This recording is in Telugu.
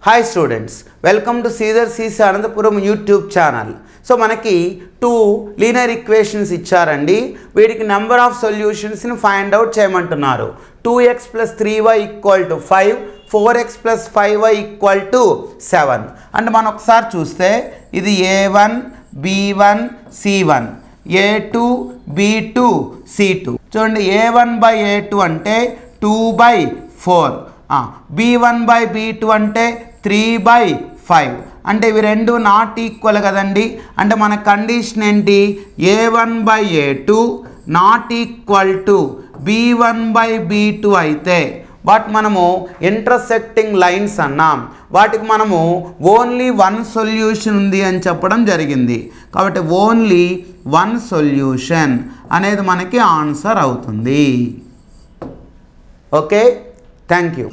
Hi students, welcome to Sridhar CC Anantapuram YouTube channel. So మనకి 2 లీనియర్ ఈక్వేషన్స్ ఇచ్చారండి. వీటికి నెంబర్ ఆఫ్ సొల్యూషన్స్ని ఫైండ్ అవుట్ చేయమంటున్నారు. 2x + 3y = 5, 4x + 5y = 7. అంటే మనం ఒకసారి చూస్తే ఇది a1 b1 c1, a2 b2 c2. చూడండి, a1/a2 అంటే 2/4, b1/b2 అంటే 3/5. అంటే ఇవి రెండు నాట్ ఈక్వల్ కదండి. అంటే మన కండిషన్ ఏంటి? a1/a2 not equal to b1/b2 అయితే బట్ మనము ఇంటర్సెక్టింగ్ లైన్స్ అన్నాం. వాటికి మనము ఓన్లీ 1 సొల్యూషన్ ఉంది అని చెప్పడం జరిగింది. కాబట్టి ఓన్లీ 1 సొల్యూషన్ అనేది మనకి ఆన్సర్ అవుతుంది. Okay, thank you.